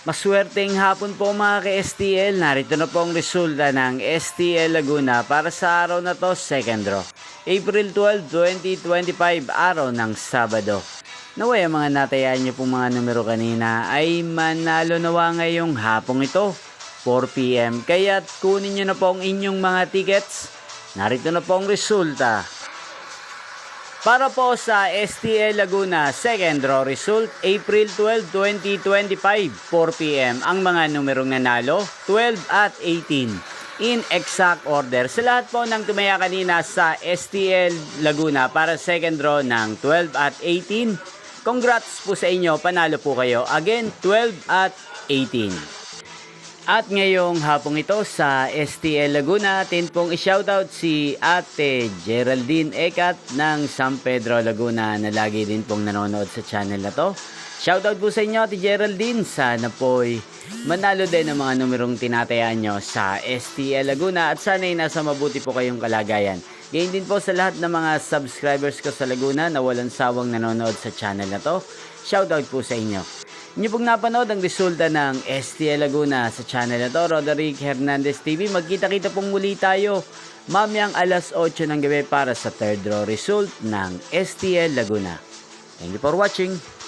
Maswerteng hapon po mga ka-STL. Narito na po ang resulta ng STL Laguna para sa araw na to, second draw. April 12, 2025, araw ng Sabado. Naway ang mga natayaan nyo pong mga numero kanina ay manalo nawa ngayong hapong ito, 4 PM. Kaya't kunin nyo na po ang inyong mga tickets. Narito na po ang resulta. Para po sa STL Laguna second draw result, April 12, 2025, 4 PM. Ang mga numerong nanalo, 12 at 18. In exact order. Sa lahat po ng tumaya kanina sa STL Laguna para second draw ng 12 at 18, congrats po sa inyo, panalo po kayo. Again, 12 at 18. At ngayong hapong ito sa STL Laguna, atin pong i-shoutout si Ate Geraldine Ekat ng San Pedro Laguna na lagi din pong nanonood sa channel na to. Shoutout po sa inyo Ate Geraldine, sana po'y manalo din ang mga numerong tinatayaan nyo sa STL Laguna at sana'y nasa mabuti po kayong kalagayan. Gayon din po sa lahat ng mga subscribers ko sa Laguna na walang sawang nanonood sa channel na to. Shoutout po sa inyo. Inyo pong napanood ang resulta ng STL Laguna sa channel na to, Roderick Hernandez TV. Magkita-kita pong muli tayo mamayang alas 8 ng gabi para sa third draw result ng STL Laguna. Thank you for watching.